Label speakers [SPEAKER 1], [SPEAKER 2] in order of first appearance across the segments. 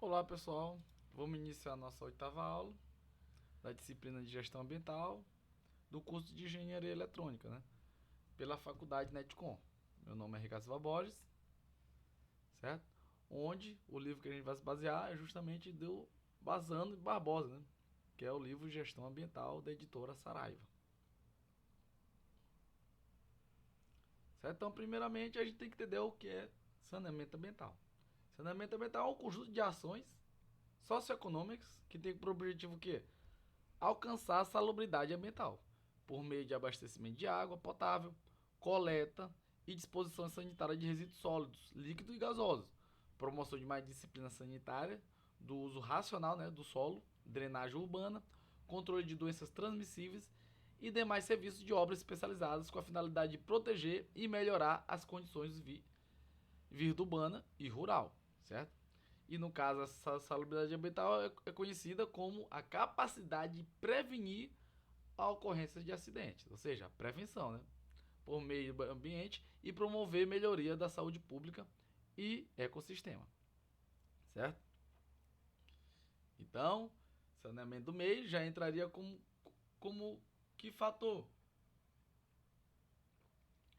[SPEAKER 1] Olá pessoal, vamos iniciar nossa oitava aula da disciplina de Gestão Ambiental do curso de Engenharia Eletrônica, né? Pela Faculdade Netcom. Meu nome é Ricardo Silva Borges, certo? Onde o livro que a gente vai se basear é justamente do Bazano e Barbosa, né? Que é o livro Gestão Ambiental da editora Saraiva. Certo? Então, primeiramente, a gente tem que entender o que é saneamento ambiental. Saneamento ambiental é um conjunto de ações socioeconômicas que tem por objetivo o quê? Alcançar a salubridade ambiental, por meio de abastecimento de água potável, coleta e disposição sanitária de resíduos sólidos, líquidos e gasosos, promoção de mais disciplina sanitária, do uso racional, né, do solo, drenagem urbana, controle de doenças transmissíveis e demais serviços de obras especializadas com a finalidade de proteger e melhorar as condições vida urbana e rural, certo? E no caso, essa salubridade ambiental é conhecida como a capacidade de prevenir a ocorrência de acidentes, ou seja, a prevenção, né? Por meio do ambiente e promover melhoria da saúde pública e ecossistema, certo? Então, saneamento do meio já entraria como que fator?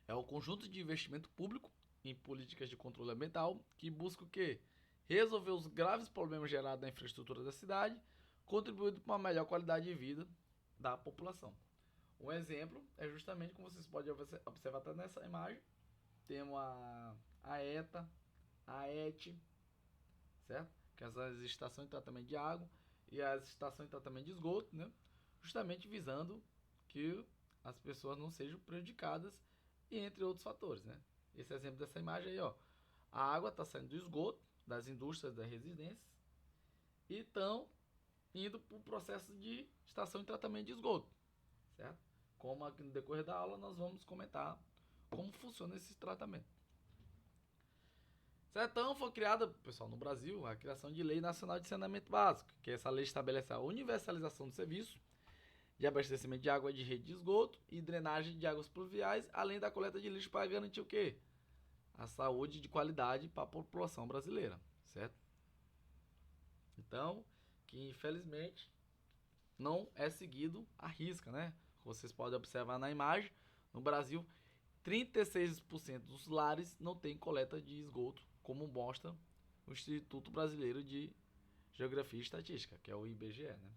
[SPEAKER 1] É o conjunto de investimento público em políticas de controle ambiental que busca o quê? Resolver os graves problemas gerados na infraestrutura da cidade, contribuindo para uma melhor qualidade de vida da população. Um exemplo é justamente como vocês podem observar até nessa imagem. Temos a ETA, a ET, certo? Que são as estações de tratamento de água e as estações de tratamento de esgoto, né? Justamente visando que as pessoas não sejam prejudicadas, entre outros fatores, né? Esse exemplo dessa imagem aí, ó. A água está saindo do esgoto, das indústrias, das residências, e estão indo para o processo de estação de tratamento de esgoto, certo? Como aqui no decorrer da aula nós vamos comentar como funciona esse tratamento. Certo? Então foi criada, pessoal, no Brasil, a criação de Lei Nacional de Saneamento Básico, que essa lei estabelece a universalização do serviço de abastecimento de água de rede de esgoto e drenagem de águas pluviais, além da coleta de lixo para garantir o quê? A saúde de qualidade para a população brasileira, certo? Então, que infelizmente não é seguido à risca, né? Vocês podem observar na imagem, no Brasil, 36% dos lares não tem coleta de esgoto, como mostra o Instituto Brasileiro de Geografia e Estatística, que é o IBGE, né?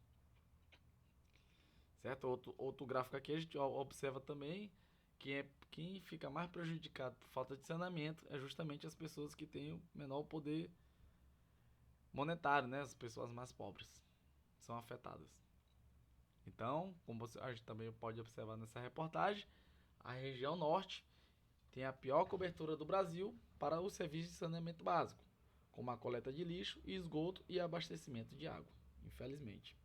[SPEAKER 1] Certo? Outro gráfico aqui a gente observa também que quem fica mais prejudicado por falta de saneamento é justamente as pessoas que têm o menor poder monetário, né? As pessoas mais pobres são afetadas. Então, como a gente também pode observar nessa reportagem, a região norte tem a pior cobertura do Brasil para os serviços de saneamento básico, como a coleta de lixo e esgoto e abastecimento de água, infelizmente.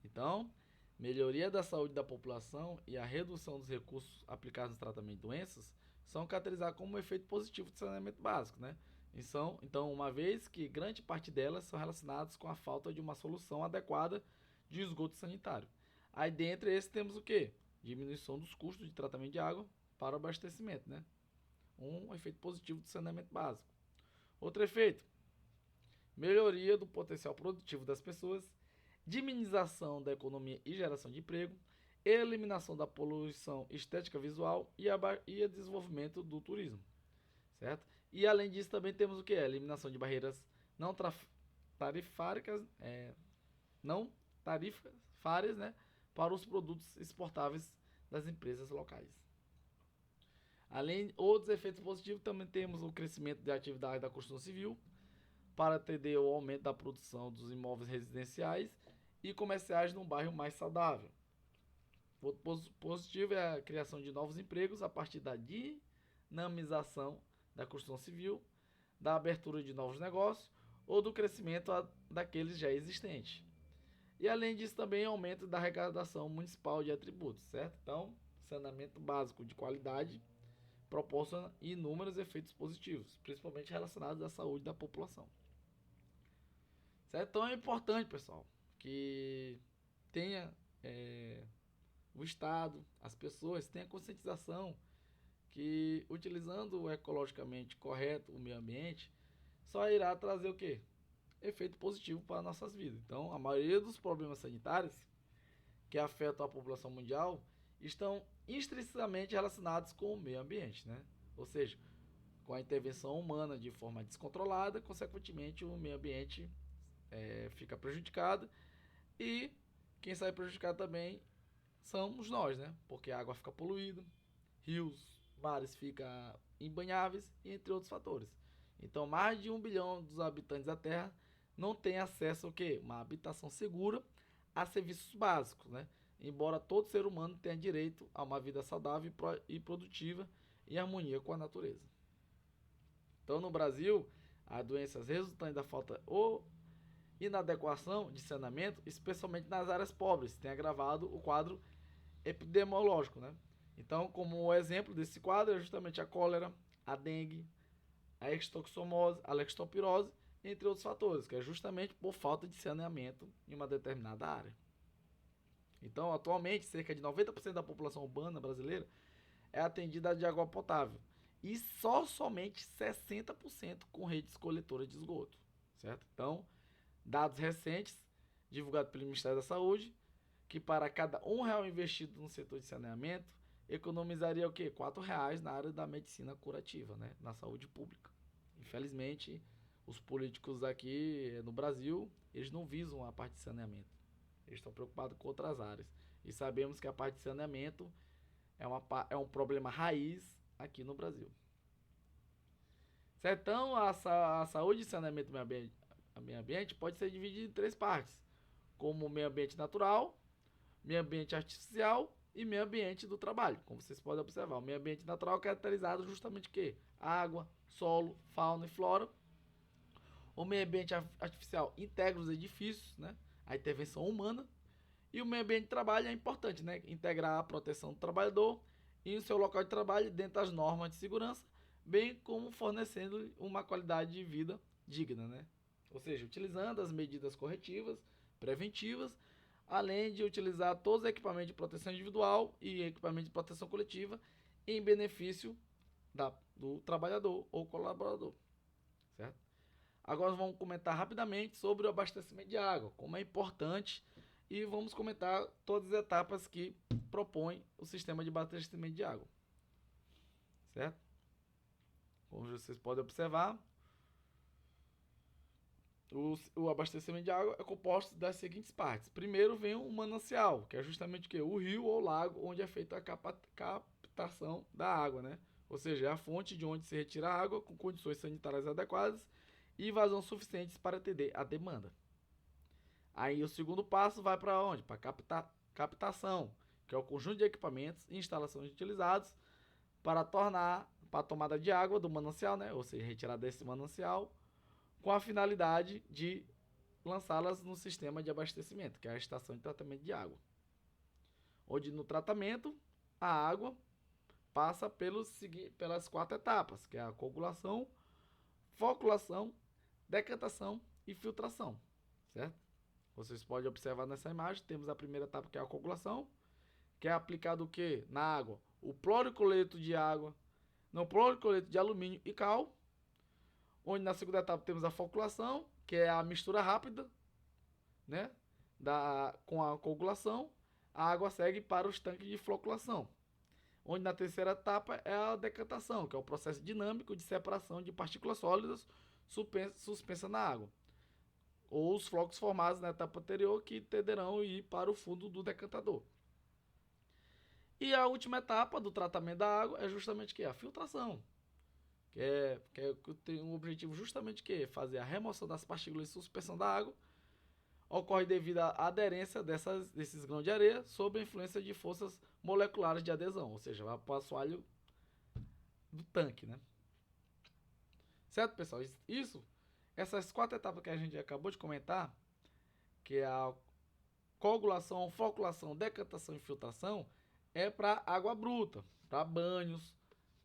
[SPEAKER 1] Então, melhoria da saúde da população e a redução dos recursos aplicados no tratamento de doenças são caracterizados como um efeito positivo do saneamento básico, né? Então, uma vez que grande parte delas são relacionadas com a falta de uma solução adequada de esgoto sanitário. Aí dentro esse temos o quê? Diminuição dos custos de tratamento de água para o abastecimento, né? Um efeito positivo do saneamento básico. Outro efeito, melhoria do potencial produtivo das pessoas, diminuição da economia e geração de emprego, eliminação da poluição estética visual e desenvolvimento do turismo, certo? E além disso também temos o que é eliminação de barreiras tarifárias, não tarifárias, né, para os produtos exportáveis das empresas locais. Além de outros efeitos positivos, também temos o crescimento da atividade da construção civil, para atender ao aumento da produção dos imóveis residenciais e comerciais num bairro mais saudável. Outro positivo é a criação de novos empregos a partir da dinamização da construção civil, da abertura de novos negócios ou do crescimento daqueles já existentes. E além disso também aumento da arrecadação municipal de atributos, certo? Então, saneamento básico de qualidade proporciona inúmeros efeitos positivos, principalmente relacionados à saúde da população. Certo? Então é importante, pessoal, que tenha o Estado, as pessoas tenham conscientização que utilizando o ecologicamente correto o meio ambiente só irá trazer o quê? efeito positivo para nossas vidas. Então, a maioria dos problemas sanitários que afetam a população mundial estão intrinsecamente relacionados com o meio ambiente, né? Ou seja, com a intervenção humana de forma descontrolada, consequentemente o meio ambiente fica prejudicado e quem sai prejudicado também somos nós, né? Porque a água fica poluída, rios, mares ficam imbanháveis, entre outros fatores. Então, mais de 1 bilhão dos habitantes da Terra não têm acesso ao quê? Uma habitação segura a serviços básicos, né? Embora todo ser humano tenha direito a uma vida saudável e produtiva em harmonia com a natureza. Então, no Brasil, as doenças resultantes da falta ou inadequação de saneamento, especialmente nas áreas pobres, tem agravado o quadro epidemiológico, né? Então, como exemplo desse quadro é justamente a cólera, a dengue, a extoxomose, a leptospirose, entre outros fatores, que é justamente por falta de saneamento em uma determinada área. Então, atualmente, cerca de 90% da população urbana brasileira é atendida de água potável e somente 60% com redes coletoras de esgoto, certo? Então, dados recentes divulgados pelo Ministério da Saúde, que para cada R$ 1 investido no setor de saneamento, economizaria o quê? R$ 4 na área da medicina curativa, né? Na saúde pública. Infelizmente, os políticos aqui no Brasil, eles não visam a parte de saneamento. Eles estão preocupados com outras áreas. E sabemos que a parte de saneamento é um problema raiz aqui no Brasil. Certo? Então, a saúde e saneamento do meio ambiente pode ser dividida em 3 partes, como meio ambiente natural, meio ambiente artificial e meio ambiente do trabalho. Como vocês podem observar, o meio ambiente natural é caracterizado justamente o quê? Água, solo, fauna e flora. O meio ambiente artificial integra os edifícios, né? A intervenção humana. E o meio ambiente de trabalho é importante, né? Integrar a proteção do trabalhador e o seu local de trabalho dentro das normas de segurança, bem como fornecendo uma qualidade de vida digna, né? Ou seja, utilizando as medidas corretivas, preventivas, além de utilizar todos os equipamentos de proteção individual e equipamentos de proteção coletiva em benefício do trabalhador ou colaborador, certo? Agora vamos comentar rapidamente sobre o abastecimento de água, como é importante, e vamos comentar todas as etapas que propõe o sistema de abastecimento de água, certo? Como vocês podem observar, o abastecimento de água é composto das seguintes partes. Primeiro vem o manancial, que é justamente o rio ou lago onde é feita a captação da água, né? Ou seja, é a fonte de onde se retira a água com condições sanitárias adequadas e vazão suficientes para atender a demanda. Aí o segundo passo vai para onde? Para captação, que é o conjunto de equipamentos e instalações utilizados para a tomada de água do manancial, né? Ou seja, retirada desse manancial, com a finalidade de lançá-las no sistema de abastecimento, que é a estação de tratamento de água. Onde no tratamento, a água passa pelas 4 etapas, que é a coagulação, floculação, decantação e filtração, certo? Vocês podem observar nessa imagem, temos a primeira etapa que é a coagulação, que é aplicado o que? Na água? O cloricleto de água, não, cloricleto de alumínio e cal, onde na segunda etapa temos a floculação, que é a mistura rápida, né? Com a coagulação, a água segue para os tanques de floculação. Onde na terceira etapa é a decantação, que é o processo dinâmico de separação de partículas sólidas suspensas na água. Ou os flocos formados na etapa anterior que tenderão a ir para o fundo do decantador. E a última etapa do tratamento da água é justamente a filtração, que tem um objetivo justamente fazer a remoção das partículas de suspensão da água. Ocorre devido à aderência desses grãos de areia sob a influência de forças moleculares de adesão, ou seja, vai para o assoalho do tanque, né? Certo, pessoal? Essas 4 etapas que a gente acabou de comentar, que é a coagulação, floculação, decantação e filtração, é para água bruta, para banhos,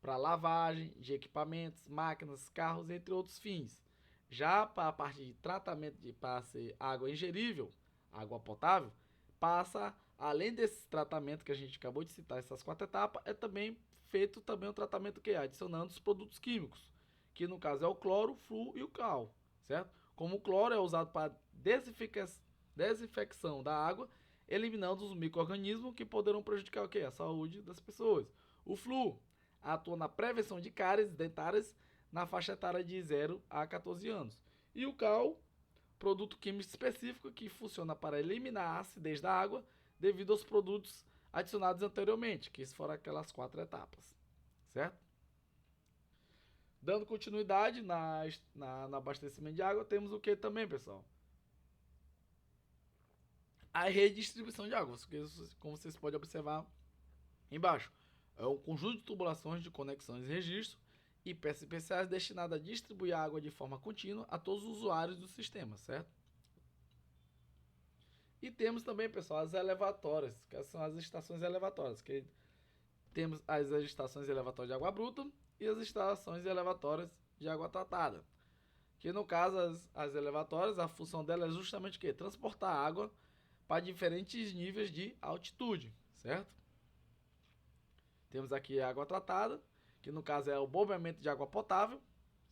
[SPEAKER 1] para lavagem de equipamentos, máquinas, carros, entre outros fins. Já para a parte de tratamento para ser água ingerível, água potável, passa, além desse tratamento que a gente acabou de citar, essas 4 etapas, é também feito também o tratamento adicionando os produtos químicos, que no caso é o cloro, o flúor e o cal, certo? como o cloro é usado para desinfecção da água, eliminando os micro-organismos que poderão prejudicar o quê? A saúde das pessoas. O flúor atua na prevenção de cáries dentárias na faixa etária de 0 a 14 anos. E o cal, produto químico específico que funciona para eliminar a acidez da água devido aos produtos adicionados anteriormente, que foram aquelas 4 etapas, certo? Dando continuidade no abastecimento de água, temos o que também, pessoal? A redistribuição de água, como vocês podem observar embaixo. É um conjunto de tubulações de conexões e registro e peças especiais destinadas a distribuir a água de forma contínua a todos os usuários do sistema, certo? E temos também, pessoal, as elevatórias, que são as estações elevatórias, que temos as estações elevatórias de água bruta e as estações elevatórias de água tratada. Que no caso, as elevatórias, a função delas é justamente o quê? Transportar água para diferentes níveis de altitude, certo? Temos aqui a água tratada, que no caso é o bombeamento de água potável,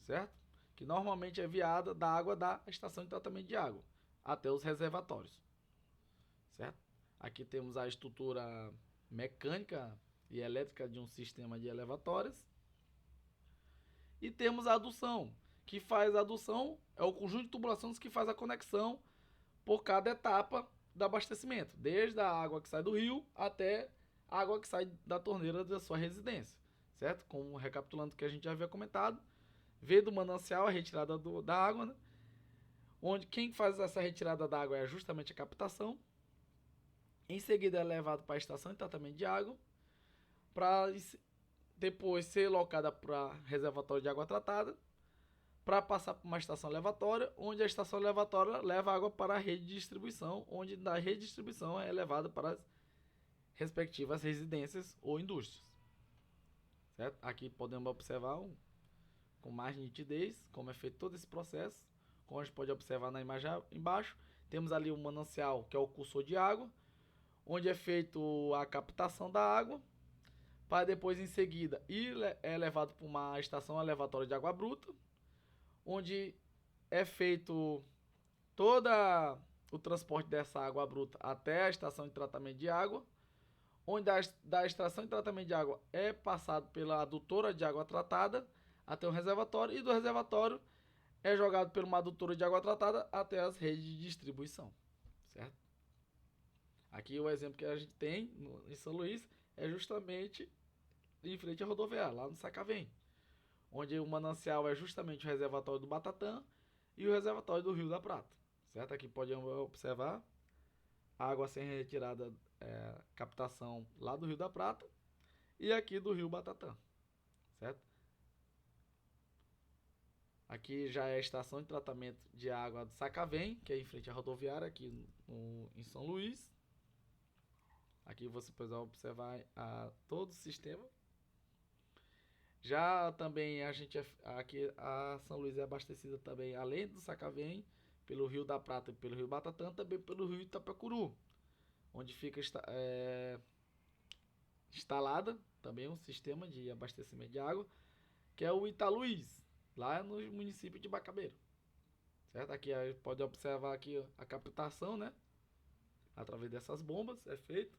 [SPEAKER 1] certo? Que normalmente é enviada da água da estação de tratamento de água até os reservatórios, certo? Aqui temos a estrutura mecânica e elétrica de um sistema de elevatórias. E temos a adução, que faz a adução, é o conjunto de tubulações que faz a conexão por cada etapa do abastecimento, desde a água que sai do rio até a água que sai da torneira da sua residência, certo? Como recapitulando o que a gente já havia comentado, veio do manancial a retirada da água, né? Onde quem faz essa retirada da água é justamente a captação. Em seguida é levado para a estação de tratamento de água, para depois ser locada para reservatório de água tratada, para passar por uma estação levatória, onde a estação levatória leva água para a rede de distribuição, onde da rede de distribuição é levada para as respectivas residências ou indústrias, certo? Aqui podemos observar com mais nitidez como é feito todo esse processo, como a gente pode observar na imagem embaixo. Temos ali o manancial, que é o cursor de água, onde é feito a captação da água, para depois em seguida é levado para uma estação elevatória de água bruta, onde é feito todo o transporte dessa água bruta até a estação de tratamento de água, onde da estação de tratamento de água é passado pela adutora de água tratada até o reservatório, e do reservatório é jogado por uma adutora de água tratada até as redes de distribuição, certo? Aqui o exemplo que a gente tem em São Luís é justamente em frente à rodoviária, lá no Sacavém, onde o manancial é justamente o reservatório do Batatã e o reservatório do Rio da Prata, certo? Aqui podemos observar a água sendo retirada, captação lá do Rio da Prata e aqui do Rio Batatã, certo? Aqui já é a estação de tratamento de água do Sacavém, que é em frente à rodoviária aqui em São Luís. Aqui você pode observar todo o sistema. Já também aqui a São Luís é abastecida também, além do Sacavém, pelo Rio da Prata e pelo Rio Batatã, também pelo Rio Itapecuru, onde fica instalada também um sistema de abastecimento de água, que é o Italuís, lá no município de Bacabeiro, certo? Aqui pode observar aqui a captação, né? Através dessas bombas é feito,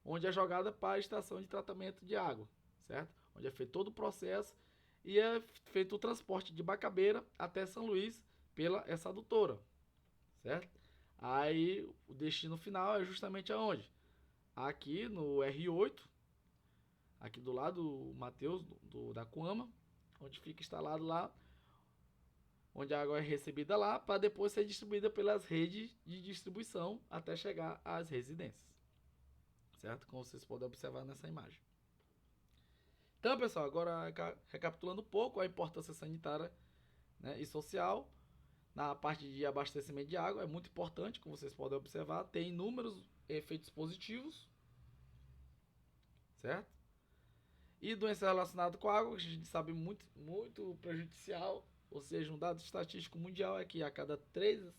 [SPEAKER 1] onde é jogada para a estação de tratamento de água, certo? Onde é feito todo o processo e é feito o transporte de Bacabeira até São Luís pela essa adutora, certo? Aí o destino final é justamente aonde? Aqui no R8, aqui do lado do Mateus, da Cuama, onde fica instalado lá, onde a água é recebida lá, para depois ser distribuída pelas redes de distribuição até chegar às residências, certo? Como vocês podem observar nessa imagem. Então, pessoal, agora recapitulando um pouco a importância sanitária, né, e social na parte de abastecimento de água, é muito importante, como vocês podem observar, tem inúmeros efeitos positivos, certo? E doenças relacionadas com a água, que a gente sabe muito, muito prejudicial, ou seja, um dado estatístico mundial é que a cada 3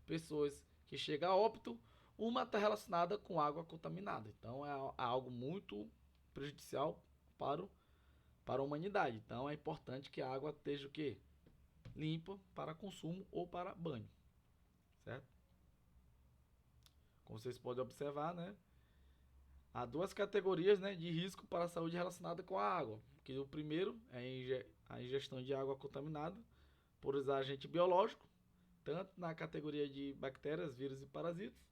[SPEAKER 1] pessoas que chega a óbito, uma está relacionada com água contaminada. Então é algo muito prejudicial para a humanidade. Então é importante que a água esteja o quê? limpa para consumo ou para banho, certo? Como vocês podem observar, né, há duas categorias, né, de risco para a saúde relacionada com a água. Que o primeiro é a ingestão de água contaminada por usar agente biológico, tanto na categoria de bactérias, vírus e parasitas,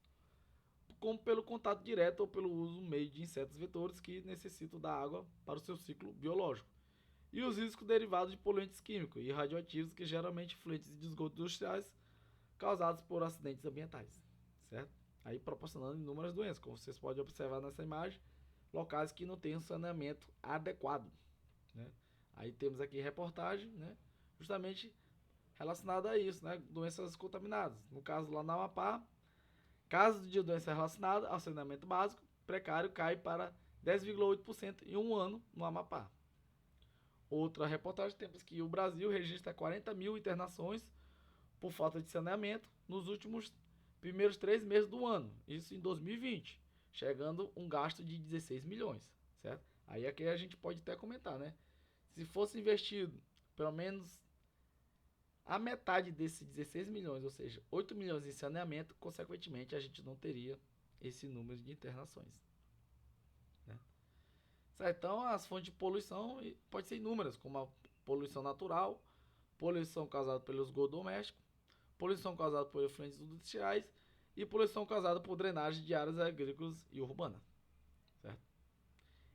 [SPEAKER 1] como pelo contato direto ou pelo uso meio de insetos vetores que necessitam da água para o seu ciclo biológico. E os riscos derivados de poluentes químicos e radioativos, que geralmente fluentes de esgotos industriais causados por acidentes ambientais, certo? Aí proporcionando inúmeras doenças, como vocês podem observar nessa imagem, locais que não têm um saneamento adequado, né? Aí temos aqui reportagem, né, justamente relacionada a isso, né, doenças contaminadas. No caso lá na Amapá, casos de doença relacionada ao saneamento básico precário cai para 10,8% em um ano no Amapá. Outra reportagem temos que o Brasil registra 40 mil internações por falta de saneamento nos últimos primeiros 3 meses do ano, isso em 2020, chegando um gasto de 16 milhões, certo? Aí aqui a gente pode até comentar, né? Se fosse investido pelo menos a metade desses 16 milhões, ou seja, 8 milhões em saneamento, consequentemente a gente não teria esse número de internações, né? Certo? Então as fontes de poluição podem ser inúmeras, como a poluição natural, poluição causada pelo esgoto doméstico, poluição causada por efluentes industriais e poluição causada por drenagem de áreas agrícolas e urbanas, certo?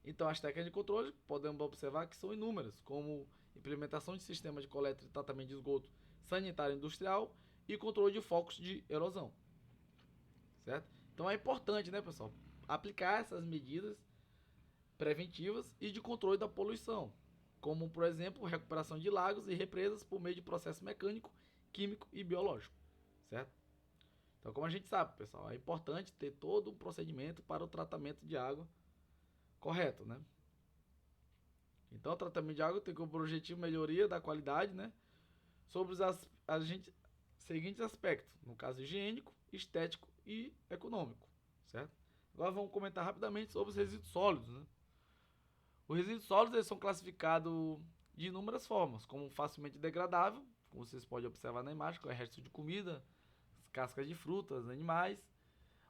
[SPEAKER 1] Então as técnicas de controle podemos observar que são inúmeras, como implementação de sistemas de coleta e tratamento de esgoto sanitário industrial e controle de focos de erosão, certo? Então é importante, né, pessoal, aplicar essas medidas preventivas e de controle da poluição, como, por exemplo, recuperação de lagos e represas por meio de processo mecânico, químico e biológico, certo? Então, como a gente sabe, pessoal, é importante ter todo um procedimento para o tratamento de água correto, né? Então, o tratamento de água tem como objetivo melhoria da qualidade, né? Sobre os seguintes aspectos, no caso higiênico, estético e econômico, certo? Agora vamos comentar rapidamente sobre os resíduos sólidos, né? Os resíduos sólidos eles são classificados de inúmeras formas, como facilmente degradável, como vocês podem observar na imagem, que é resto de comida, cascas de frutas, animais,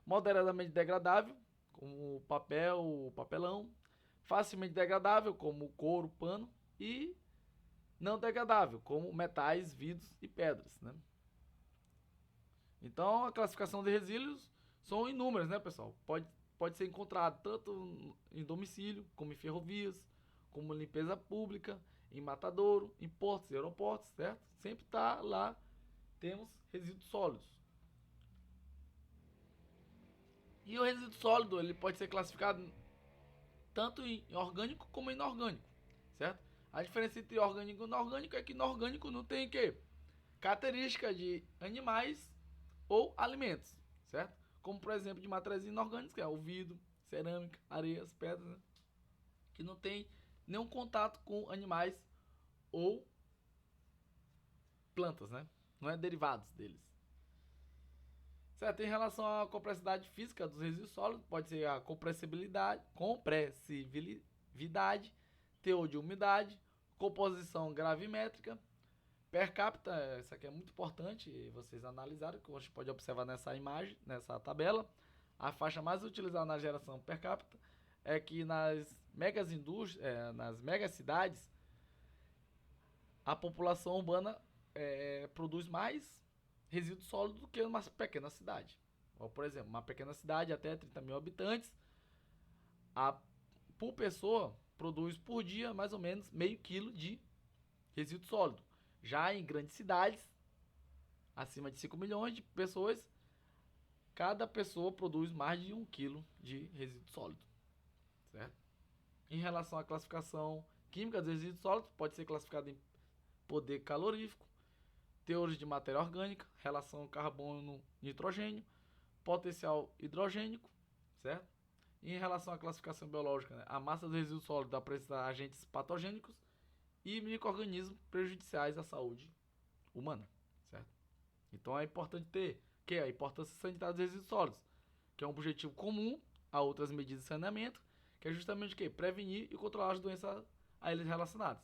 [SPEAKER 1] moderadamente degradável, como papel, papelão, facilmente degradável, como couro, pano, e não degradável, como metais, vidros e pedras, né? Então, a classificação de resíduos são inúmeras, né, pessoal? Pode ser encontrado tanto em domicílio, como em ferrovias, como em limpeza pública, em matadouro, em portos e aeroportos, certo? Sempre tá lá, temos resíduos sólidos. E o resíduo sólido, ele pode ser classificado tanto em orgânico como em inorgânico, certo? A diferença entre orgânico e inorgânico é que inorgânico não tem que característica de animais ou alimentos, certo? Como por exemplo de matérias inorgânicas, que é o vidro, cerâmica, areias, pedras, né? Que não tem nenhum contato com animais ou plantas, né? Não é derivados deles. Certo? Em relação à complexidade física dos resíduos sólidos, pode ser a compressibilidade, teor de umidade, composição gravimétrica, per capita, isso aqui é muito importante vocês analisarem, que você pode observar nessa imagem, nessa tabela. A faixa mais utilizada na geração per capita é que nas megacidades, a população urbana produz mais resíduos sólidos do que uma pequena cidade. Ou, por exemplo, uma pequena cidade até 30 mil habitantes, por pessoa produz por dia mais ou menos meio quilo de resíduo sólido. Já em grandes cidades, acima de 5 milhões de pessoas, cada pessoa produz mais de 1 quilo de resíduo sólido, certo? Em relação à classificação química dos resíduos sólidos, pode ser classificado em poder calorífico, teores de matéria orgânica, relação carbono-nitrogênio, potencial hidrogênico, certo? E em relação à classificação biológica, né, a massa do resíduo sólido apresenta agentes patogênicos e micro-organismos prejudiciais à saúde humana, certo? Então é importante ter que a importância sanitária dos resíduos sólidos, que é um objetivo comum a outras medidas de saneamento, que é justamente o quê? Prevenir e controlar as doenças a eles relacionadas.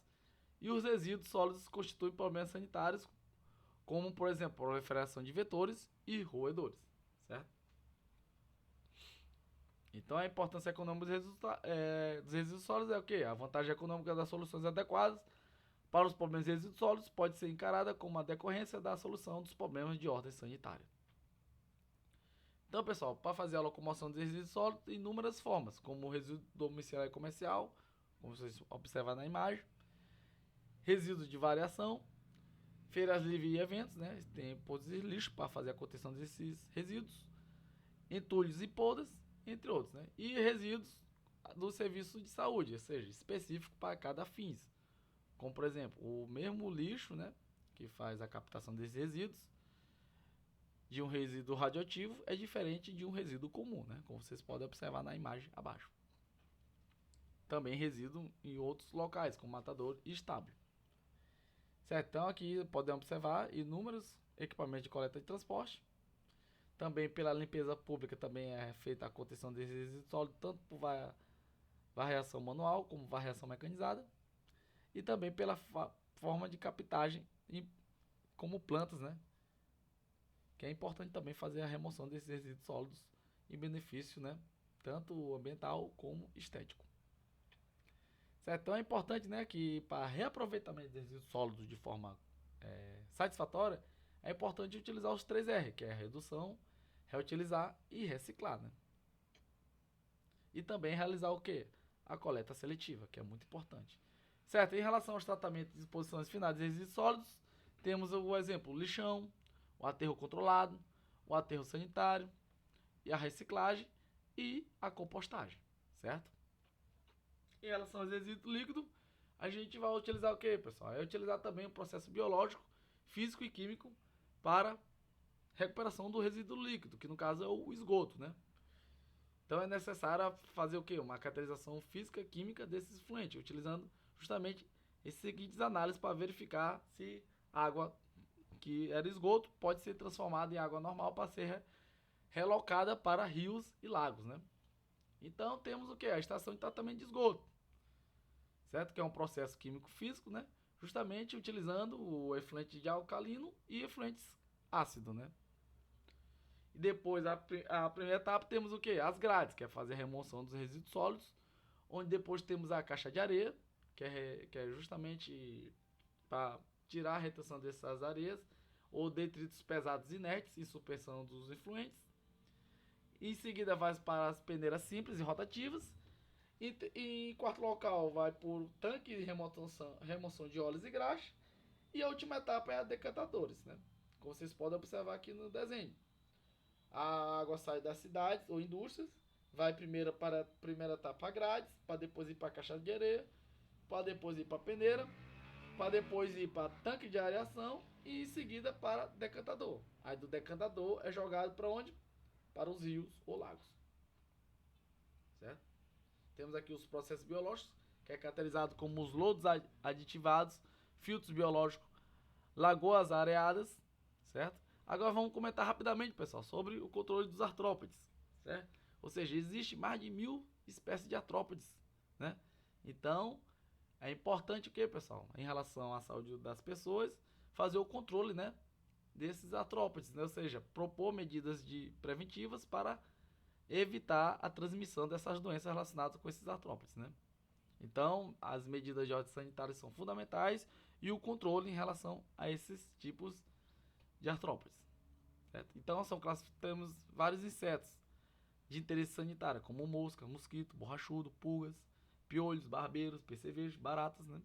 [SPEAKER 1] E os resíduos sólidos constituem problemas sanitários como, por exemplo, proliferação de vetores e roedores, certo? Então, a importância econômica dos resíduos sólidos é o quê? A vantagem econômica das soluções adequadas para os problemas de resíduos sólidos pode ser encarada como a decorrência da solução dos problemas de ordem sanitária. Então, pessoal, para fazer a locomoção de resíduos sólidos, tem inúmeras formas, como o resíduo domiciliar e comercial, como vocês observam na imagem, resíduos de variação, feiras livres e eventos, né? Tem postos de lixo para fazer a contenção desses resíduos, entulhos e podas, entre outros, né? E resíduos do serviço de saúde, ou seja, específico para cada fins, como por exemplo, o mesmo lixo, né, que faz a captação desses resíduos, de um resíduo radioativo é diferente de um resíduo comum, né? Como vocês podem observar na imagem abaixo. Também resíduo em outros locais, como matador e estábulo. Certo? Então aqui podemos observar inúmeros equipamentos de coleta e transporte. Também pela limpeza pública também é feita a contenção desses resíduos sólidos, tanto por variação manual como variação mecanizada. E também pela forma de captagem como plantas, né? Que é importante também fazer a remoção desses resíduos sólidos em benefício, né, tanto ambiental como estético. Certo? Então é importante, né, que para reaproveitamento de resíduos sólidos de forma satisfatória, é importante utilizar os 3R, que é a redução, reutilizar e reciclar, né? E também realizar o quê? A coleta seletiva, que é muito importante. Certo? Em relação aos tratamentos e disposições finais de resíduos sólidos, temos o exemplo, o lixão, o aterro controlado, o aterro sanitário, e a reciclagem e a compostagem, certo? Em relação aos resíduos líquidos, a gente vai utilizar o que, pessoal? É utilizar também o processo biológico, físico e químico para recuperação do resíduo líquido, que no caso é o esgoto, né? Então é necessário fazer o que? Uma caracterização física e química desses fluentes, utilizando justamente esses seguintes análises para verificar se a água que era esgoto pode ser transformada em água normal para ser relocada para rios e lagos, né? Então temos o que? A estação de tratamento de esgoto, certo? Que é um processo químico-físico, né? Justamente utilizando o efluente de alcalino e efluentes ácido, né? E depois, a primeira etapa, temos o que? As grades, que é fazer a remoção dos resíduos sólidos, onde depois temos a caixa de areia, que é justamente para tirar a retenção dessas areias, ou detritos pesados inertes em suspensão dos efluentes. Em seguida vai para as peneiras simples e rotativas. E em quarto local vai por tanque de remoção de óleos e graxa. E a última etapa é a decantadores, né? Como vocês podem observar aqui no desenho. A água sai das cidades ou indústrias, vai primeiro para a primeira etapa a grades, para depois ir para a caixa de areia, para depois ir para a peneira, para depois ir para tanque de areação e em seguida para decantador. Aí do decantador é jogado para onde? Para os rios ou lagos. Certo? Temos aqui os processos biológicos, que é caracterizado como os lodos aditivados, filtros biológicos, lagoas areadas, certo? Agora vamos comentar rapidamente, pessoal, sobre o controle dos artrópodes, certo? Ou seja, existe mais de 1000 espécies de artrópodes, né? Então, é importante o que, pessoal? Em relação à saúde das pessoas, fazer o controle, né, desses artrópodes, né? Ou seja, propor medidas preventivas para evitar a transmissão dessas doenças relacionadas com esses artrópodes, né? Então, as medidas de ordem sanitária são fundamentais e o controle em relação a esses tipos de artrópodes, certo? Então, temos vários insetos de interesse sanitário, como mosca, mosquito, borrachudo, pulgas, piolhos, barbeiros, percevejos, baratas, né?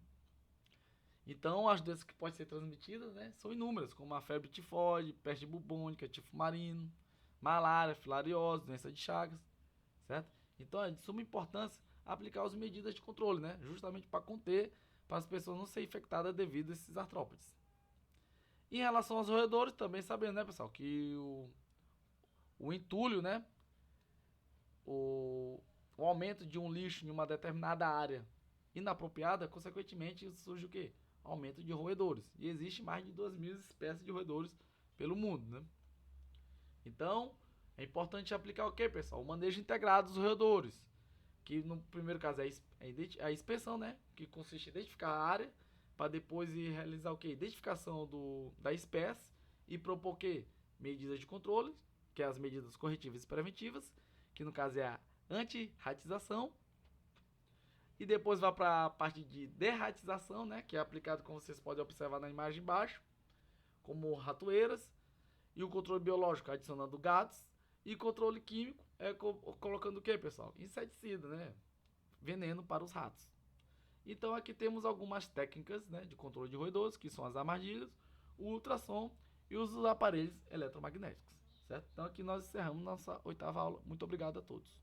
[SPEAKER 1] Então, as doenças que podem ser transmitidas, né, são inúmeras, como a febre tifoide, peste bubônica, tifo marino, malária, filariose, doença de Chagas, certo? Então, é de suma importância aplicar as medidas de controle, né, justamente para conter, para as pessoas não serem infectadas devido a esses artrópodes. Em relação aos roedores, também sabendo, né, pessoal, que o entulho, né, o aumento de um lixo em uma determinada área inapropriada, consequentemente surge o quê? Aumento de roedores. E existe mais de 2.000 espécies de roedores pelo mundo, né? Então, é importante aplicar o quê, pessoal? O manejo integrado dos roedores, que no primeiro caso é a inspeção, né? Que consiste em identificar a área, para depois ir realizar o quê? Identificação da espécie e propor o quê? Medidas de controle, que é as medidas corretivas e preventivas, que no caso é a antirratização, e depois vai para a parte de derratização, né, que é aplicado, como vocês podem observar na imagem embaixo, como ratoeiras, e o controle biológico adicionando gatos, e controle químico é colocando o que, pessoal? Inseticida, né? Veneno para os ratos. Então aqui temos algumas técnicas, né, de controle de roedores, que são as armadilhas, o ultrassom e os aparelhos eletromagnéticos, certo? Então aqui nós encerramos nossa 8ª aula. Muito obrigado a todos.